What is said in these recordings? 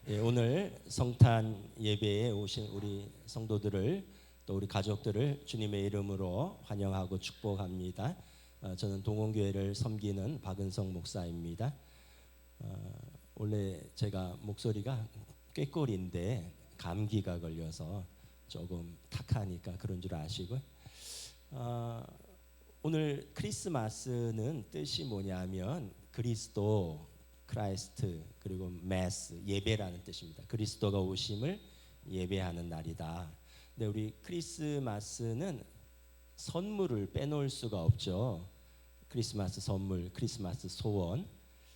예, 오늘 성탄 예배에 오신 우리 성도들을 또 우리 가족들을 주님의 이름으로 환영하고 축복합니다. 저는 동원교회를 섬기는 박은성 목사입니다. 원래 제가 목소리가 꾀꼬리인데 감기가 걸려서 조금 탁하니까 그런 줄 아시고, 오늘 크리스마스는 뜻이 뭐냐면 그리스도, 크라이스트, 그리고 메스, 예배라는 뜻입니다. 그리스도가 오심을 예배하는 날이다. 근데 우리 크리스마스는 선물을 빼놓을 수가 없죠. 크리스마스 선물, 크리스마스 소원.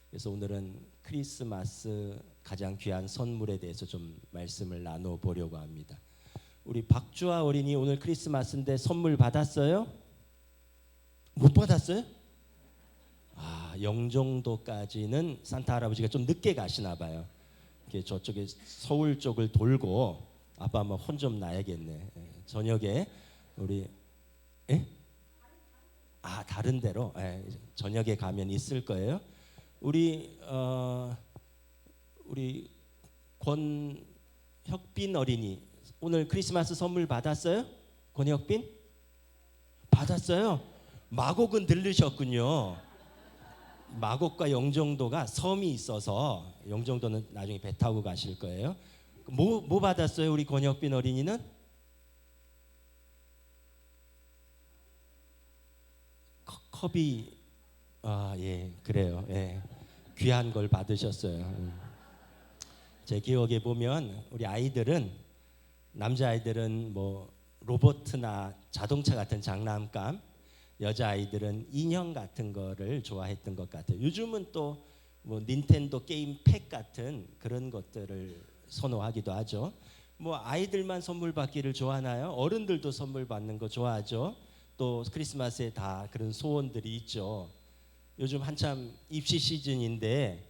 그래서 오늘은 크리스마스 가장 귀한 선물에 대해서 좀 말씀을 나눠보려고 합니다. 우리 박주아 어린이 오늘 크리스마스인데 선물 받았어요? 못 받았어요? 영종도까지는 산타 할아버지가 좀 늦게 가시나 봐요. 저쪽에 서울 쪽을 돌고 아빠 아마 혼 좀 나야겠네. 저녁에 우리 다른 데로 저녁에 가면 있을 거예요. 우리 권혁빈 어린이 오늘 크리스마스 선물 받았어요? 권혁빈 받았어요? 마곡은 들르셨군요. 마곡과 영종도가 섬이 있어서 영종도는 나중에 배 타고 가실 거예요. 뭐 받았어요? 우리 권혁빈 어린이는? 컵이 예, 그래요. 예. 귀한 걸 받으셨어요. 제 기억에 보면 우리 아이들은, 남자아이들은 뭐 로봇이나 자동차 같은 장난감, 여자아이들은 인형 같은 거를 좋아했던 것 같아요. 요즘은 또 뭐 닌텐도 게임 팩 같은 그런 것들을 선호하기도 하죠. 뭐 아이들만 선물 받기를 좋아하나요? 어른들도 선물 받는 거 좋아하죠. 또 크리스마스에 다 그런 소원들이 있죠. 요즘 한참 입시 시즌인데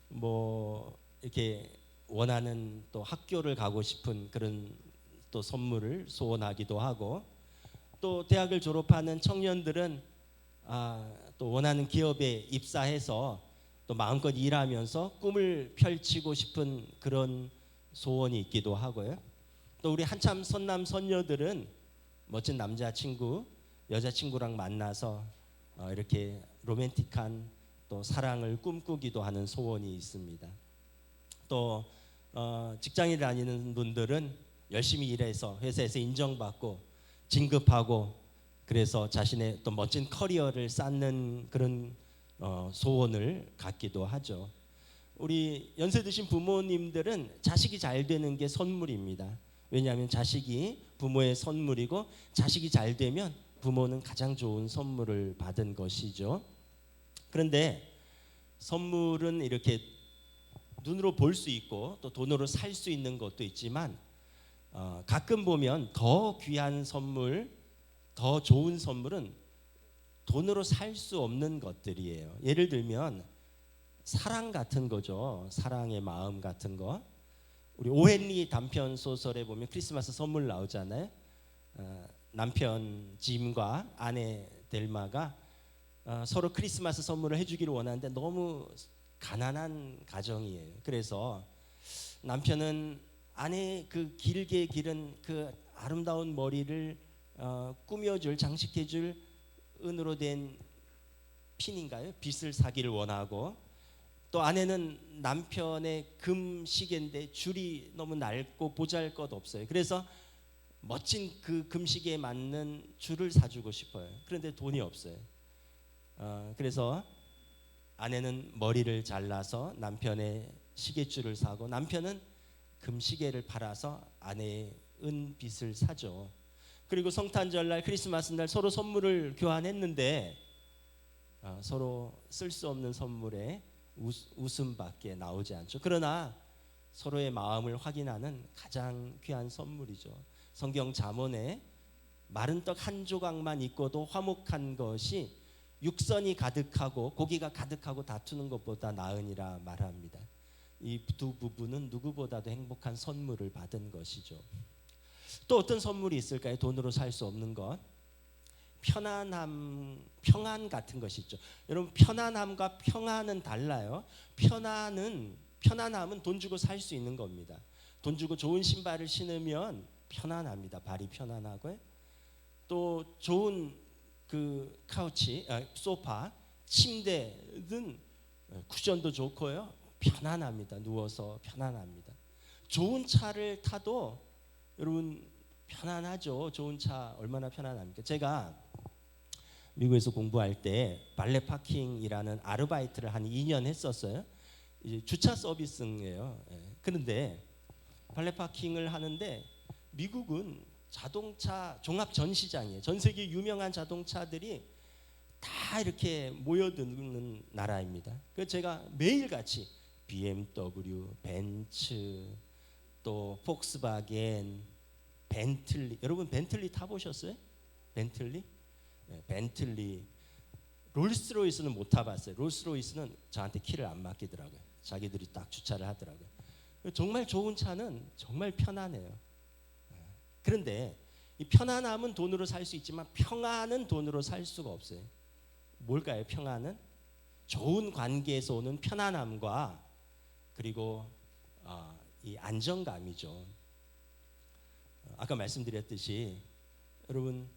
뭐 이렇게 원하는 또 학교를 가고 싶은 그런 또 선물을 소원하기도 하고, 또 대학을 졸업하는 청년들은 또 원하는 기업에 입사해서 또 마음껏 일하면서 꿈을 펼치고 싶은 그런 소원이 있기도 하고요. 또 우리 한참 선남 선녀들은 멋진 남자친구, 여자친구랑 만나서 이렇게 로맨틱한 또 사랑을 꿈꾸기도 하는 소원이 있습니다. 또 직장일 다니는 분들은 열심히 일해서 회사에서 인정받고 진급하고, 그래서 자신의 또 멋진 커리어를 쌓는 그런 소원을 갖기도 하죠. 우리 연세 드신 부모님들은 자식이 잘 되는 게 선물입니다. 왜냐하면 자식이 부모의 선물이고, 자식이 잘 되면 부모는 가장 좋은 선물을 받은 것이죠. 그런데 선물은 이렇게 눈으로 볼 수 있고 또 돈으로 살 수 있는 것도 있지만, 가끔 보면 더 귀한 선물, 더 좋은 선물은 돈으로 살 수 없는 것들이에요. 예를 들면 사랑 같은 거죠. 사랑의 마음 같은 거. 우리 오헨리 단편 소설에 보면 크리스마스 선물 나오잖아요. 남편 짐과 아내 델마가 서로 크리스마스 선물을 해주기를 원하는데 너무 가난한 가정이에요. 그래서 남편은 아내의 그 길게 기른 그 아름다운 머리를 꾸며줄, 장식해줄 은으로 된 핀인가요? 빗을 사기를 원하고, 또 아내는 남편의 금 시계인데 줄이 너무 낡고 보잘것없어요. 그래서 멋진 그 금시계에 맞는 줄을 사주고 싶어요. 그런데 돈이 없어요. 그래서 아내는 머리를 잘라서 남편의 시계줄을 사고, 남편은 금시계를 팔아서 아내의 은빗을 사죠. 그리고 성탄절날, 크리스마스날 서로 선물을 교환했는데 서로 쓸 수 없는 선물에 웃음밖에 나오지 않죠. 그러나 서로의 마음을 확인하는 가장 귀한 선물이죠. 성경 잠언에 마른 떡 한 조각만 있고도 화목한 것이 육선이 가득하고 고기가 가득하고 다투는 것보다 나으니라 말합니다. 이 두 부부는 누구보다도 행복한 선물을 받은 것이죠. 또 어떤 선물이 있을까요? 돈으로 살 수 없는 것. 편안함, 평안 같은 것이 있죠. 여러분, 편안함과 평안은 달라요. 편안함은 돈 주고 살 수 있는 겁니다. 돈 주고 좋은 신발을 신으면 편안합니다. 발이 편안하고요. 또 좋은 그 카우치, 소파, 침대는 쿠션도 좋고요. 편안합니다. 누워서 편안합니다. 좋은 차를 타도 여러분 편안하죠. 좋은 차 얼마나 편안합니까? 제가 미국에서 공부할 때 발레 파킹이라는 아르바이트를 한 2년 했었어요. 이제 주차 서비스예요. 그런데 발레 파킹을 하는데 미국은 자동차 종합 전시장이에요. 전 세계 유명한 자동차들이 다 이렇게 모여드는 나라입니다. 그래서 제가 매일같이 BMW, 벤츠, 또 폭스바겐, 벤틀리. 여러분 벤틀리 타보셨어요? 벤틀리? 벤틀리. 롤스로이스는 못 타봤어요. 롤스로이스는 저한테 키를 안 맡기더라고요. 자기들이 딱 주차를 하더라고요. 정말 좋은 차는 정말 편안해요. 그런데 이 편안함은 돈으로 살 수 있지만 평안은 돈으로 살 수가 없어요. 뭘까요? 평안은 좋은 관계에서 오는 편안함과 그리고 이 안정감이죠. 아까 말씀드렸듯이 여러분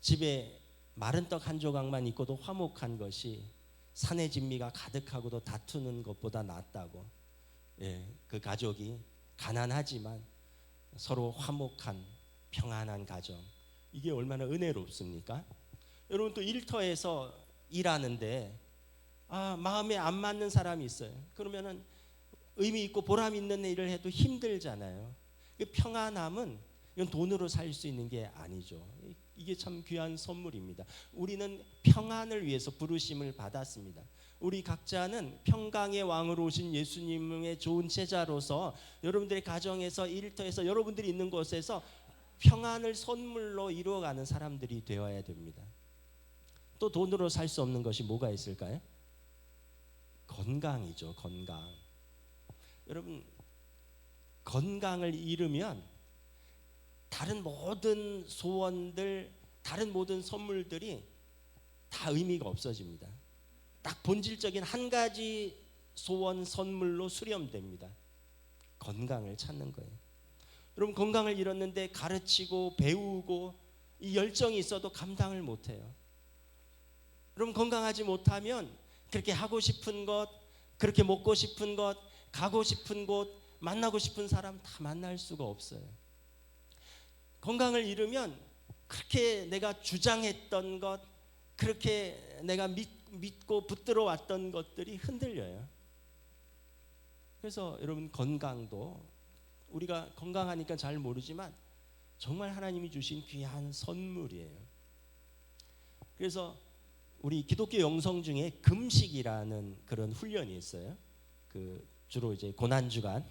집에 마른 떡 한 조각만 있고도 화목한 것이 산의 진미가 가득하고도 다투는 것보다 낫다고. 그 가족이 가난하지만 서로 화목한 평안한 가정, 이게 얼마나 은혜롭습니까? 여러분 또 일터에서 일하는데 마음에 안 맞는 사람이 있어요. 그러면은 의미 있고 보람 있는 일을 해도 힘들잖아요. 그 평안함은 이건 돈으로 살 수 있는 게 아니죠. 이게 참 귀한 선물입니다. 우리는 평안을 위해서 부르심을 받았습니다. 우리 각자는 평강의 왕으로 오신 예수님의 좋은 제자로서 여러분들의 가정에서 일터에서 여러분들이 있는 곳에서 평안을 선물로 이루어가는 사람들이 되어야 됩니다. 또 돈으로 살 수 없는 것이 뭐가 있을까요? 건강이죠. 건강. 여러분 건강을 잃으면 다른 모든 소원들, 다른 모든 선물들이 다 의미가 없어집니다. 딱 본질적인 한 가지 소원 선물로 수렴됩니다. 건강을 찾는 거예요. 여러분 건강을 잃었는데 가르치고 배우고 이 열정이 있어도 감당을 못해요. 여러분 건강하지 못하면 그렇게 하고 싶은 것, 그렇게 먹고 싶은 것, 가고 싶은 곳, 만나고 싶은 사람 다 만날 수가 없어요. 건강을 잃으면 그렇게 내가 주장했던 것, 그렇게 내가 믿고 붙들어 왔던 것들이 흔들려요. 그래서 여러분 건강도 우리가 건강하니까 잘 모르지만 정말 하나님이 주신 귀한 선물이에요. 그래서 우리 기독교 영성 중에 금식이라는 그런 훈련이 있어요. 주로 이제 고난주간,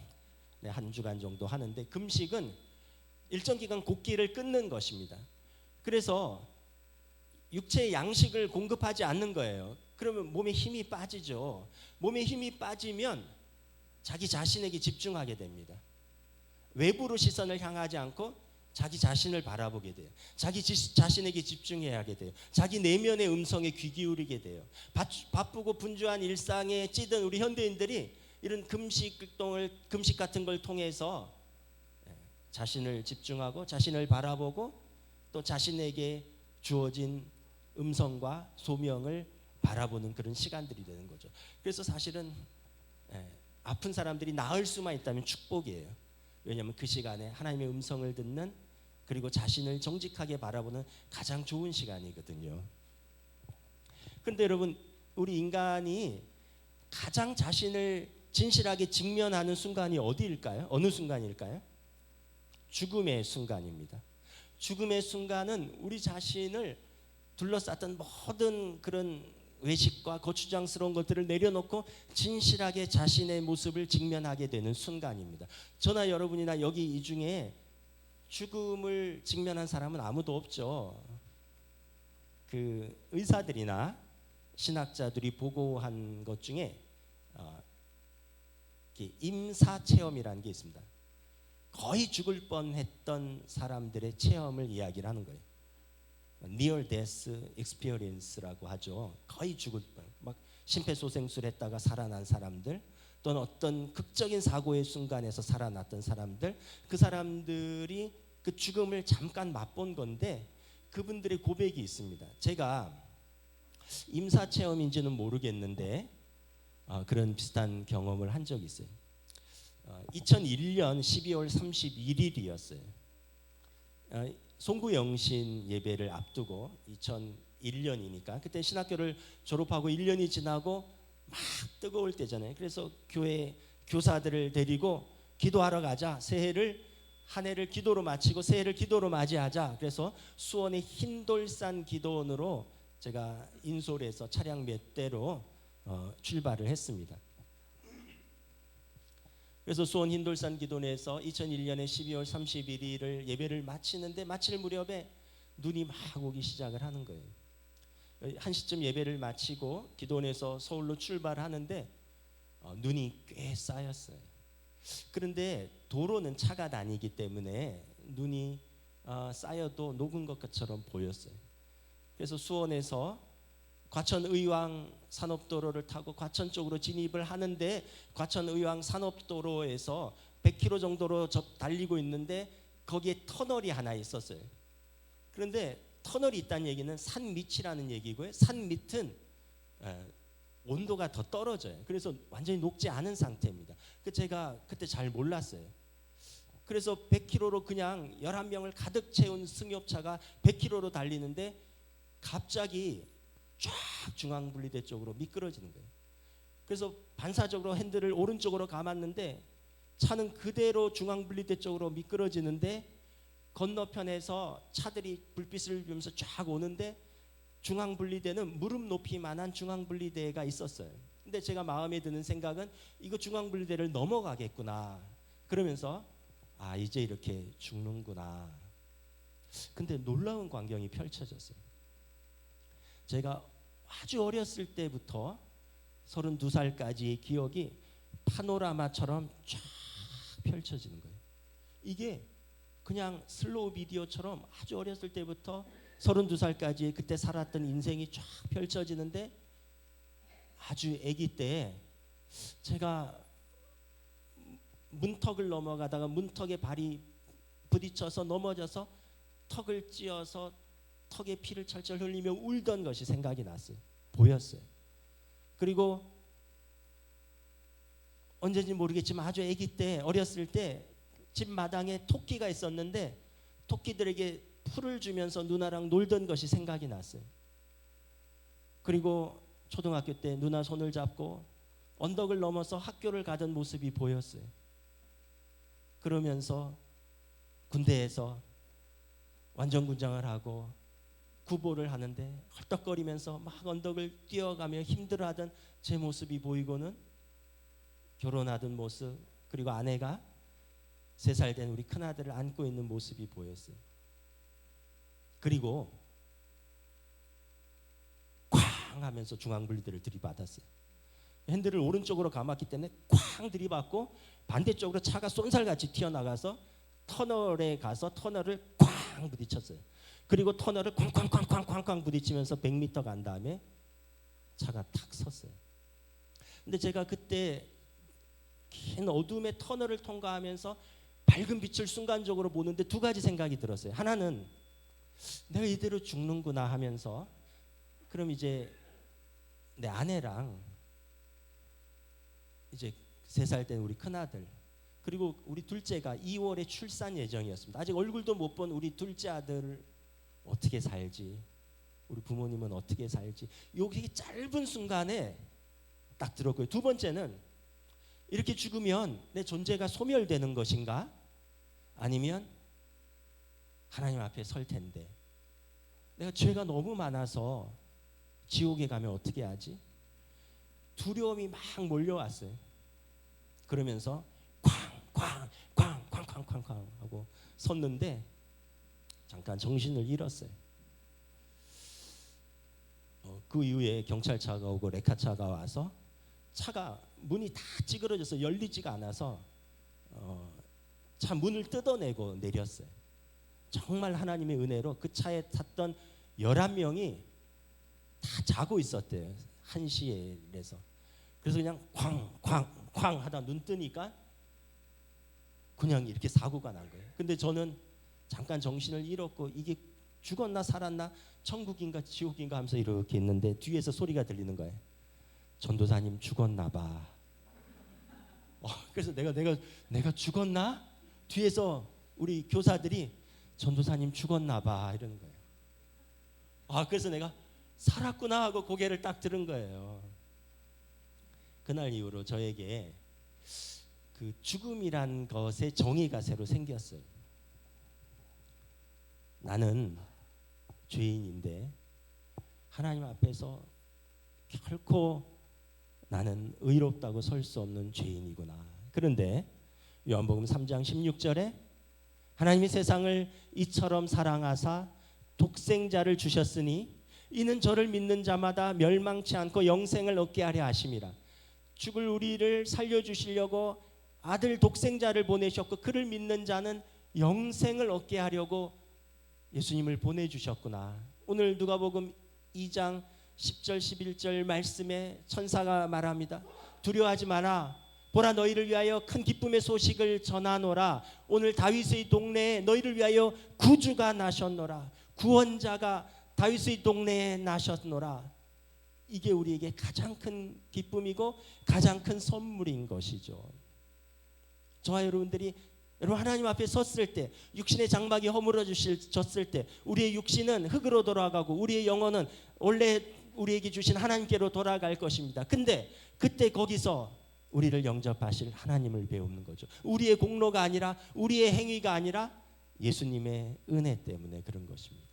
한 주간 정도 하는데 금식은 일정 기간 곡기를 끊는 것입니다. 그래서 육체의 양식을 공급하지 않는 거예요. 그러면 몸에 힘이 빠지죠. 몸에 힘이 빠지면 자기 자신에게 집중하게 됩니다. 외부로 시선을 향하지 않고 자기 자신을 바라보게 돼요. 자기 자신에게 집중해야 하게 돼요. 자기 내면의 음성에 귀 기울이게 돼요. 바쁘고 분주한 일상에 찌든 우리 현대인들이 이런 금식 같은 걸 통해서 자신을 집중하고 자신을 바라보고 또 자신에게 주어진 음성과 소명을 바라보는 그런 시간들이 되는 거죠. 그래서 사실은 아픈 사람들이 나을 수만 있다면 축복이에요. 왜냐하면 그 시간에 하나님의 음성을 듣는 그리고 자신을 정직하게 바라보는 가장 좋은 시간이거든요. 그런데 여러분 우리 인간이 가장 자신을 진실하게 직면하는 순간이 어디일까요? 어느 순간일까요? 죽음의 순간입니다. 죽음의 순간은 우리 자신을 둘러쌌던 모든 그런 외식과 거추장스러운 것들을 내려놓고 진실하게 자신의 모습을 직면하게 되는 순간입니다. 저나 여러분이나 여기 이 중에 죽음을 직면한 사람은 아무도 없죠. 그 의사들이나 신학자들이 보고한 것 중에 임사 체험이라는 게 있습니다. 거의 죽을 뻔했던 사람들의 체험을 이야기를 하는 거예요. Near Death Experience라고 하죠. 거의 죽을 뻔, 막 심폐소생술 했다가 살아난 사람들, 또는 어떤 극적인 사고의 순간에서 살아났던 사람들, 그 사람들이 그 죽음을 잠깐 맛본 건데 그분들의 고백이 있습니다. 제가 임사 체험인지는 모르겠는데 그런 비슷한 경험을 한 적이 있어요. 2001년 12월 31일이었어요. 송구영신 예배를 앞두고 2001년이니까 그때 신학교를 졸업하고 1년이 지나고 막 뜨거울 때잖아요. 그래서 교회 교사들을 데리고 기도하러 가자. 한 해를 기도로 마치고 새해를 기도로 맞이하자. 그래서 수원의 흰돌산 기도원으로 제가 인솔에서 차량 몇 대로 출발을 했습니다. 그래서 수원 흰돌산 기도원에서 2001년에 12월 31일을 예배를 마치는데 마칠 무렵에 눈이 막 오기 시작을 하는 거예요. 1시쯤 예배를 마치고 기도원에서 서울로 출발하는데 눈이 꽤 쌓였어요. 그런데 도로는 차가 다니기 때문에 눈이 쌓여도 녹은 것처럼 보였어요. 그래서 수원에서 과천의왕 산업도로를 타고 과천 쪽으로 진입을 하는데 과천의왕 산업도로에서 100km 정도로 달리고 있는데 거기에 터널이 하나 있었어요. 그런데 터널이 있다는 얘기는 산 밑이라는 얘기고요. 산 밑은 온도가 더 떨어져요. 그래서 완전히 녹지 않은 상태입니다. 제가 그때 잘 몰랐어요. 그래서 100km로 그냥 11명을 가득 채운 승용차가 100km로 달리는데 갑자기 쫙 중앙분리대 쪽으로 미끄러지는 거예요. 그래서 반사적으로 핸들을 오른쪽으로 감았는데 차는 그대로 중앙분리대 쪽으로 미끄러지는데 건너편에서 차들이 불빛을 비우면서 쫙 오는데 중앙분리대는 무릎 높이만한 중앙분리대가 있었어요. 근데 제가 마음에 드는 생각은 이거 중앙분리대를 넘어가겠구나. 그러면서 이제 이렇게 죽는구나. 근데 놀라운 광경이 펼쳐졌어요. 제가 아주 어렸을 때부터 32살까지의 기억이 파노라마처럼 쫙 펼쳐지는 거예요. 이게 그냥 슬로우 비디오처럼 아주 어렸을 때부터 32살까지 그때 살았던 인생이 쫙 펼쳐지는데 아주 아기 때 제가 문턱을 넘어가다가 문턱에 발이 부딪혀서 넘어져서 턱을 찧어서 턱에 피를 철철 흘리며 울던 것이 생각이 났어요. 보였어요. 그리고 언제인지 모르겠지만 아주 아기 때 어렸을 때 집 마당에 토끼가 있었는데 토끼들에게 풀을 주면서 누나랑 놀던 것이 생각이 났어요. 그리고 초등학교 때 누나 손을 잡고 언덕을 넘어서 학교를 가던 모습이 보였어요. 그러면서 군대에서 완전군장을 하고 구보를 하는데 헐떡거리면서 막 언덕을 뛰어가며 힘들어하던 제 모습이 보이고는 결혼하던 모습, 그리고 아내가 3살 된 우리 큰아들을 안고 있는 모습이 보였어요. 그리고 쾅 하면서 중앙분리대를 들이받았어요. 핸들을 오른쪽으로 감았기 때문에 쾅 들이받고 반대쪽으로 차가 쏜살같이 튀어나가서 터널에 가서 터널을 쾅 부딪혔어요. 그리고 터널을 쾅쾅쾅쾅쾅 부딪히면서 100m 간 다음에 차가 탁 섰어요. 근데 제가 그때 긴 어둠의 터널을 통과하면서 밝은 빛을 순간적으로 보는데 두 가지 생각이 들었어요. 하나는 내가 이대로 죽는구나 하면서 그럼 이제 내 아내랑 이제 3살 된 우리 큰아들 그리고 우리 둘째가 2월에 출산 예정이었습니다. 아직 얼굴도 못 본 우리 둘째 아들 어떻게 살지, 우리 부모님은 어떻게 살지, 여기 짧은 순간에 딱 들었고요. 두 번째는 이렇게 죽으면 내 존재가 소멸되는 것인가, 아니면 하나님 앞에 설 텐데 내가 죄가 너무 많아서 지옥에 가면 어떻게 하지? 두려움이 막 몰려왔어요. 그러면서 쾅쾅쾅쾅쾅쾅쾅 하고 섰는데 잠깐 정신을 잃었어요. 그 이후에 경찰차가 오고 레카차가 와서 차가 문이 다 찌그러져서 열리지가 않아서 차 문을 뜯어내고 내렸어요. 정말 하나님의 은혜로 그 차에 탔던 11명이 다 자고 있었대요. 1시에서. 그래서 그냥 쾅쾅쾅 하다 눈 뜨니까 그냥 이렇게 사고가 난 거예요. 근데 저는 잠깐 정신을 잃었고 이게 죽었나 살았나 천국인가 지옥인가 하면서 이렇게 있는데 뒤에서 소리가 들리는 거예요. 전도사님 죽었나 봐. 그래서 내가 죽었나? 뒤에서 우리 교사들이 전도사님 죽었나 봐 이러는 거예요. 그래서 내가 살았구나 하고 고개를 딱 들은 거예요. 그날 이후로 저에게 그 죽음이란 것의 정의가 새로 생겼어요. 나는 죄인인데 하나님 앞에서 결코 나는 의롭다고 설 수 없는 죄인이구나. 그런데 요한복음 3장 16절에 하나님이 세상을 이처럼 사랑하사 독생자를 주셨으니 이는 저를 믿는 자마다 멸망치 않고 영생을 얻게 하려 하심이라. 죽을 우리를 살려주시려고 아들 독생자를 보내셨고 그를 믿는 자는 영생을 얻게 하려고 예수님을 보내주셨구나. 오늘 누가복음 2장 10절 11절 말씀에 천사가 말합니다. 두려워하지 마라. 보라 너희를 위하여 큰 기쁨의 소식을 전하노라. 오늘 다윗의 동네에 너희를 위하여 구주가 나셨노라. 구원자가 다윗의 동네에 나셨노라. 이게 우리에게 가장 큰 기쁨이고 가장 큰 선물인 것이죠. 저와 여러분들이 여러분 하나님 앞에 섰을 때 육신의 장막이 허물어졌을 때 우리의 육신은 흙으로 돌아가고 우리의 영혼은 원래 우리에게 주신 하나님께로 돌아갈 것입니다. 근데 그때 거기서 우리를 영접하실 하나님을 배우는 거죠. 우리의 공로가 아니라 우리의 행위가 아니라 예수님의 은혜 때문에 그런 것입니다.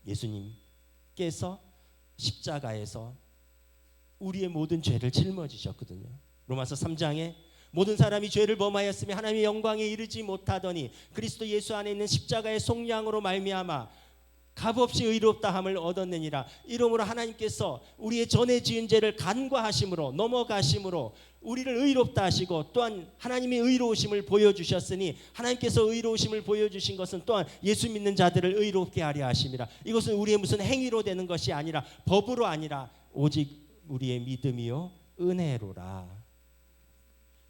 예수님께서 십자가에서 우리의 모든 죄를 짊어지셨거든요. 로마서 3장에 모든 사람이 죄를 범하였으며 하나님의 영광에 이르지 못하더니 그리스도 예수 안에 있는 십자가의 속량으로 말미암아 값없이 의롭다함을 얻었느니라. 이러므로 하나님께서 우리의 전에 지은 죄를 간과하심으로 넘어가심으로 우리를 의롭다 하시고 또한 하나님이 의로우심을 보여주셨으니 하나님께서 의로우심을 보여주신 것은 또한 예수 믿는 자들을 의롭게 하려 하심이라. 이것은 우리의 무슨 행위로 되는 것이 아니라 법으로 아니라 오직 우리의 믿음이요 은혜로라.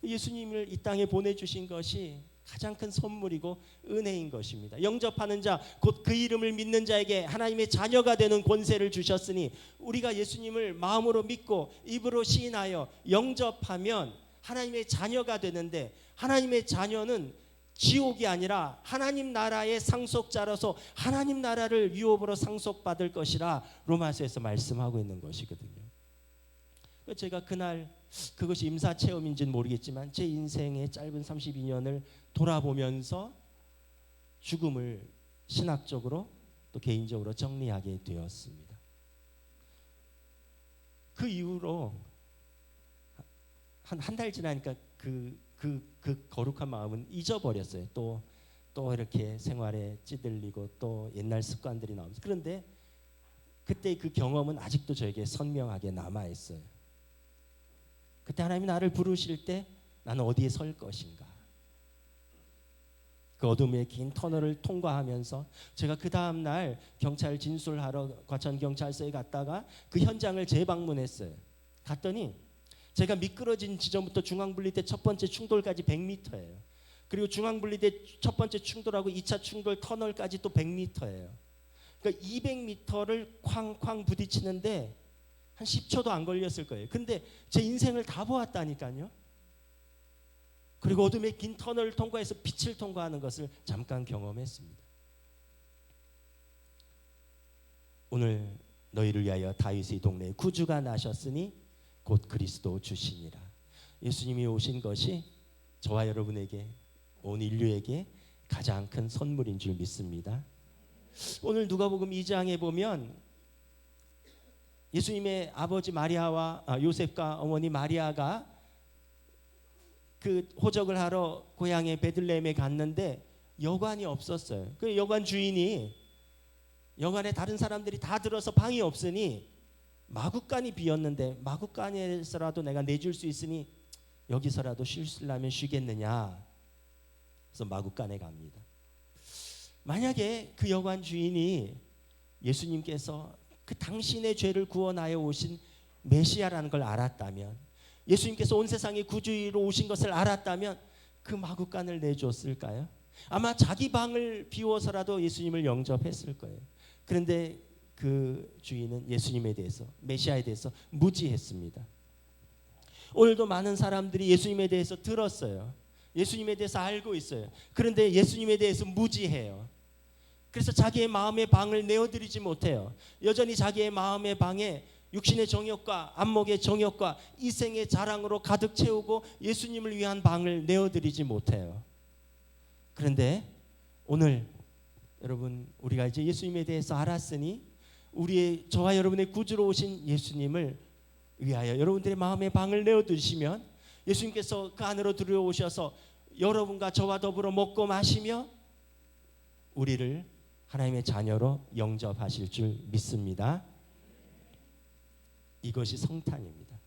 예수님을 이 땅에 보내주신 것이 가장 큰 선물이고 은혜인 것입니다. 영접하는 자 곧 그 이름을 믿는 자에게 하나님의 자녀가 되는 권세를 주셨으니 우리가 예수님을 마음으로 믿고 입으로 시인하여 영접하면 하나님의 자녀가 되는데 하나님의 자녀는 지옥이 아니라 하나님 나라의 상속자로서 하나님 나라를 유업으로 상속받을 것이라 로마서에서 말씀하고 있는 것이거든요. 제가 그날 그것이 임사체험인지는 모르겠지만 제 인생의 짧은 32년을 돌아보면서 죽음을 신학적으로 또 개인적으로 정리하게 되었습니다. 그 이후로 한 달 지나니까 그 거룩한 마음은 잊어버렸어요. 또 이렇게 생활에 찌들리고 또 옛날 습관들이 나오면서. 그런데 그때 그 경험은 아직도 저에게 선명하게 남아있어요. 그때 하나님이 나를 부르실 때 나는 어디에 설 것인가. 그 어둠의 긴 터널을 통과하면서 제가 그 다음 날 경찰 진술하러 과천경찰서에 갔다가 그 현장을 재방문했어요. 갔더니 제가 미끄러진 지점부터 중앙분리대 첫 번째 충돌까지 100m예요. 그리고 중앙분리대 첫 번째 충돌하고 2차 충돌 터널까지 또 100m예요. 그러니까 200m를 쾅쾅 부딪히는데 한 10초도 안 걸렸을 거예요. 근데 제 인생을 다 보았다니까요. 그리고 어둠의 긴 터널을 통과해서 빛을 통과하는 것을 잠깐 경험했습니다. 오늘 너희를 위하여 다윗의 동네에 구주가 나셨으니 곧 그리스도 주시니라. 예수님이 오신 것이 저와 여러분에게 온 인류에게 가장 큰 선물인 줄 믿습니다. 오늘 누가복음 2장에 보면 예수님의 아버지 마리아와 요셉과 어머니 마리아가 그 호적을 하러 고향의 베들레헴에 갔는데 여관이 없었어요. 그 여관 주인이 여관에 다른 사람들이 다 들어서 방이 없으니 마구간이 비었는데 마구간에서라도 내가 내줄 수 있으니 여기서라도 쉬려면 쉬겠느냐. 그래서 마구간에 갑니다. 만약에 그 여관 주인이 예수님께서 그 당신의 죄를 구원하여 오신 메시아라는 걸 알았다면 예수님께서 온 세상에 구주로 오신 것을 알았다면 그 마구간을 내줬을까요? 아마 자기 방을 비워서라도 예수님을 영접했을 거예요. 그런데 그 주인은 예수님에 대해서, 메시아에 대해서 무지했습니다. 오늘도 많은 사람들이 예수님에 대해서 들었어요. 예수님에 대해서 알고 있어요. 그런데 예수님에 대해서 무지해요. 그래서 자기의 마음의 방을 내어드리지 못해요. 여전히 자기의 마음의 방에 육신의 정욕과 안목의 정욕과 이생의 자랑으로 가득 채우고 예수님을 위한 방을 내어드리지 못해요. 그런데 오늘 여러분, 우리가 이제 예수님에 대해서 알았으니 저와 여러분의 구주로 오신 예수님을 위하여 여러분들의 마음의 방을 내어두시면 예수님께서 그 안으로 들어오셔서 여러분과 저와 더불어 먹고 마시며 우리를 하나님의 자녀로 영접하실 줄 믿습니다. 이것이 성탄입니다.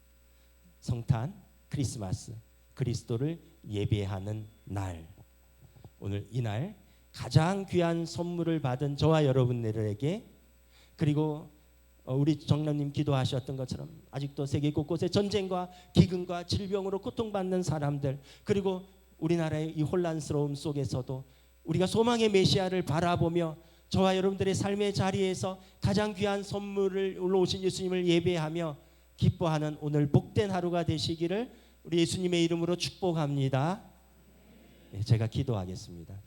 성탄, 크리스마스, 그리스도를 예배하는 날. 오늘 이날 가장 귀한 선물을 받은 저와 여러분들에게, 그리고 우리 정남님 기도하셨던 것처럼 아직도 세계 곳곳에 전쟁과 기근과 질병으로 고통받는 사람들, 그리고 우리나라의 이 혼란스러움 속에서도 우리가 소망의 메시아를 바라보며 저와 여러분들의 삶의 자리에서 가장 귀한 선물을 올라오신 예수님을 예배하며 기뻐하는 오늘 복된 하루가 되시기를 우리 예수님의 이름으로 축복합니다. 제가 기도하겠습니다.